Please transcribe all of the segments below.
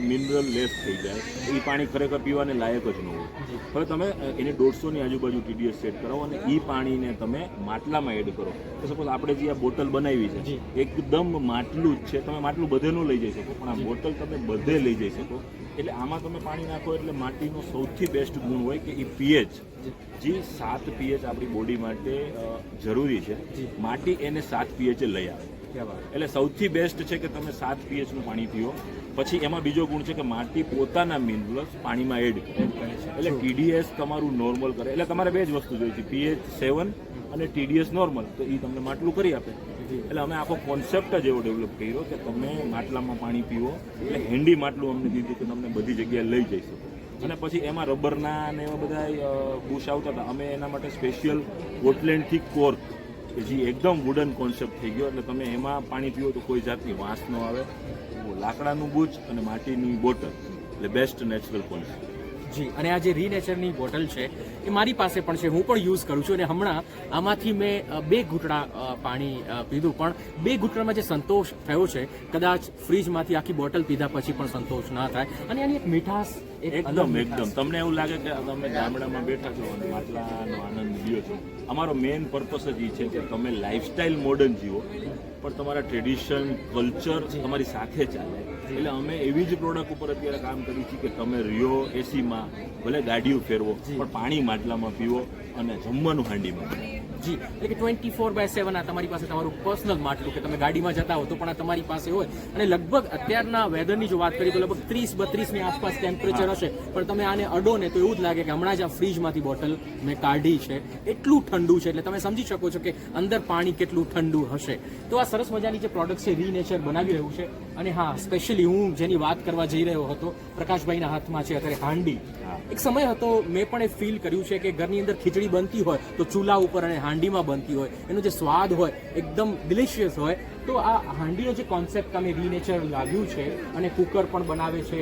Mineral less થઈ જાય, એ પાણી ખરેખર પીવાને લાયક જ ન હોય. હવે તમે એને 150ની આજુબાજુ TDS સેટ કરાવો અને એ પાણીને તમે માટલામાં એડ કરો. તો સપોઝ આપણે જે આ બોટલ બનાવી છે એકદમ માટલું જ છે, તમે માટલું બધે ન લઈ જઈ શકો, પણ આ બોટલ તમે બધે લઈ જઈ શકો. એટલે આમાં તમે પાણી નાખો એટલે માટીનો સૌથી બેસ્ટ ગુણ હોય કે એ પીએચ, જે 7 pH આપણી બોડી માટે જરૂરી છે, માટી એને 7 pH લઈ આવે. એટલે સૌથી બેસ્ટ છે કે તમે 7 pH નું પાણી પીઓ. પછી એમાં બીજો ગુણ છે કે માટી પોતાના મિનરલ્સ પાણીમાં એડ કરે, એટલે TDS તમારું નોર્મલ કરે. એટલે તમારે બે જ વસ્તુ જોઈએ છે, pH 7 અને TDS નોર્મલ, તો એ તમને માટલું કરી આપે. એટલે અમે આખો કોન્સેપ્ટ જ એવો ડેવલપ કર્યો કે તમે માટલામાં પાણી પીવો. એટલે હેન્ડી માટલું અમને દીધું કે તમને બધી જગ્યાએ લઈ જઈ શકો. અને પછી એમાં રબરના અને એવા બધા બુશ આવતા હતા, અમે એના માટે સ્પેશિયલ વોટલેન્ડથી કોર્ક કે જે એકદમ વુડન કોન્સેપ્ટ થઈ ગયો. એટલે તમે એમાં પાણી પીવો તો કોઈ જાતની વાસ ન આવે. લાકડાનું બુચ અને માટીની બોટલ, એટલે બેસ્ટ નેચરલ કોન્સેપ્ટ. જી, અને આ જે રીનેચરની બોટલ છે એ મારી પાસે પણ છે, હું પણ યુઝ કરું છું. અને હમણાં આમાંથી મેં 2 ઘૂંટડા પાણી પીધું, પણ 2 ઘૂંટડામાં જે સંતોષ થયો છે કદાચ ફ્રીજમાંથી આખી બોટલ પીધા પછી પણ સંતોષ ના થાય. અને આની એક મીઠાશ એકદમ તમને એવું લાગે કે તમે ગામડામાં બેઠા છો અને માટલાનો આનંદ લ્યો છો. અમારો મેઇન પર્પસ જ એ છે કે તમે લાઈફસ્ટાઈલ મોડર્ન જીવો, પણ તમારા ટ્રેડિશન કલ્ચર તમારી સાથે ચાલે. એટલે અમે એવી જ પ્રોડક્ટ ઉપર અત્યારે કામ કરીએ છીએ કે તમે રિયો એસીમાં ભલે ગાડીઓ ફેરવો, પણ પાણી માટલામાં પીવો અને જમવાનું હાંડીમાં. જી, એટલે કે 24/7 આ તમારી પાસે તમારું પર્સનલ માટલું, કે તમે ગાડીમાં જતા હો તો પણ આ તમારી પાસે હોય. અને લગભગ અત્યારના વેધરની જો વાત કરીએ તો લગભગ 30-32ની આસપાસ ટેમ્પરેચર હશે, પણ તમે આને અડો ને તો એવું જ લાગે કે હમણાં જ આ ફ્રીજમાંથી બોટલ મેં કાઢી છે. એટલું ઠંડુ છે, એટલે તમે સમજી શકો છો કે અંદર પાણી કેટલું ઠંડુ હશે. તો આ સરસ મજાની જે પ્રોડક્ટ છે રીનેચર બનાવી રહ્યું છે. અને હા, સ્પેશિયલી હું જેની વાત કરવા જઈ રહ્યો હતો, પ્રકાશભાઈના હાથમાં છે અત્યારે હાંડી. એક સમય હતો, મેં પણ એ ફીલ કર્યું છે કે ઘરની અંદર ખીચડી બનતી હોય તો ચૂલા ઉપર અને હાંડીમાં બનતી હોય, એનો જે સ્વાદ હોય એકદમ ડિલિશિયસ હોય. તો આ હાંડીનો જે કોન્સેપ્ટ તમે રીનેચર લાવ્યું છે, અને કુકર પણ બનાવે છે.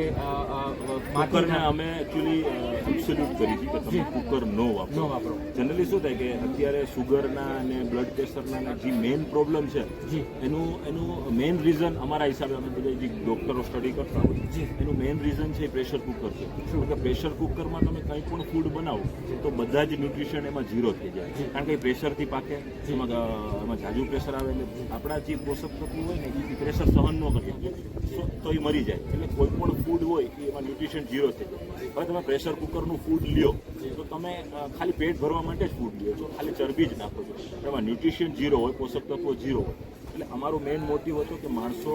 કુકરને અમે એકચ્યુઅલી સબસ્ટિટ્યુટ કરી છે કે તમે કુકર ન વાપરો. જનરલી શું થાય કે અત્યારે સુગરના અને બ્લડ પ્રેશરના જે મેઇન પ્રોબ્લેમ છે, એનું મેઇન રીઝન અમારા હિસાબે, અમે બધા જે ડોક્ટરો સ્ટડી કરતા હોય, એનું મેઇન રીઝન છે પ્રેશર કુકર છે. કે પ્રેશર કુકરમાં તમે કંઈ પણ ફૂડ બનાવો તો બધા જ ન્યુટ્રિશન એમાં ઝીરો થઈ જાય, કારણ કે પ્રેશરથી પાકે, એમાં ઝાઝું પ્રેશર આવે. એટલે આપણા જે પોષક તત્વો હોય ને એ પ્રેશર સહન ન કરી શકે તો એ મરી જાય. એટલે કોઈ પણ ફૂડ હોય એમાં ન્યુટ્રિશન ઝીરો થઈ જાય. હવે તમે પ્રેશર કુકરનું ફૂડ લ્યો તો તમે ખાલી પેટ ભરવા માટે જ ફૂડ લ્યો છો, ખાલી ચરબી જ નાખો છો, એમાં ન્યુટ્રિશન ઝીરો હોય, પોષક તત્વો ઝીરો હોય. એટલે અમારો મેઇન મોટિવ હતો કે માણસો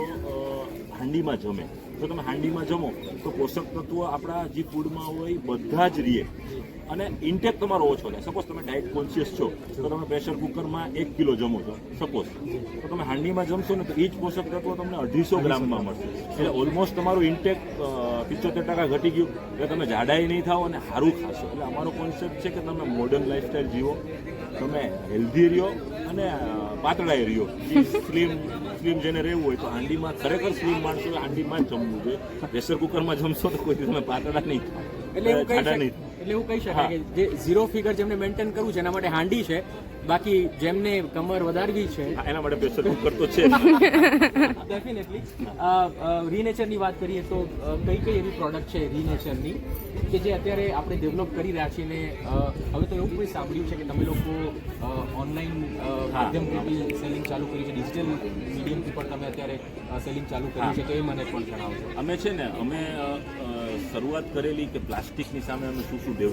હાંડીમાં જમે. જો તમે હાંડીમાં જમો તો પોષક તત્વો આપણા જે ફૂડમાં હોય બધા જ રહે અને ઇન્ટેક તમારો ઓછો થાય. સપોઝ તમે ડાયટ કોન્શિયસ છો તો તમે પ્રેશર કુકરમાં 1 કિલો જમો છો સપોઝ, તો તમે હાંડીમાં જમશો ને તો એ જ પોષક તત્વો તમને 250 ગ્રામમાં મળશે. એટલે ઓલમોસ્ટ તમારું ઇન્ટેક 75% ઘટી ગયું. એટલે તમે જાડાઈ નહીં થાવ અને સારું ખાશો. એટલે અમારો કોન્સેપ્ટ છે કે તમે મોડર્ન લાઈફસ્ટાઈલ જીવો, તમે હેલ્ધી રહ્યો અને પાતળાઈ રહ્યો. સ્લીમ જેને રહેવું હોય તો હાંડીમાં, ખરેખર સ્લીમ માણસો હાંડીમાં જ જમવું જોઈએ. પ્રેશર કુકરમાં જમશો તો કોઈ તમે પાતળા નહીં થાવ. એટલે એવું કહી શકાય કે જે 0 ફિગર જેમને મેન્ટેન કરવું છે એના માટે હાંડી છે, બાકી જેમને કમર વધારવી છે એના માટે પ્રેશર કુકર તો છે. ડેફિનેટલી. રીનેચરની વાત કરીએ તો કઈ કઈ એવી પ્રોડક્ટ છે રીનેચરની કે જે અત્યારે આપણે ડેવલપ કરી રહ્યા છીએ? અને હવે તો એવું પણ સાંભળ્યું છે કે તમે લોકો ઓનલાઈન માધ્યમથી સેલિંગ ચાલુ કરી છે, ડિજિટલ મીડિયમથી પણ તમે અત્યારે સેલિંગ ચાલુ કરી છે, તો એ મને પણ જણાવજો. અમે છે ને, અમે શરૂઆત કરેલી કે પ્લાસ્ટિકની સામે અમે શું ડેવલપ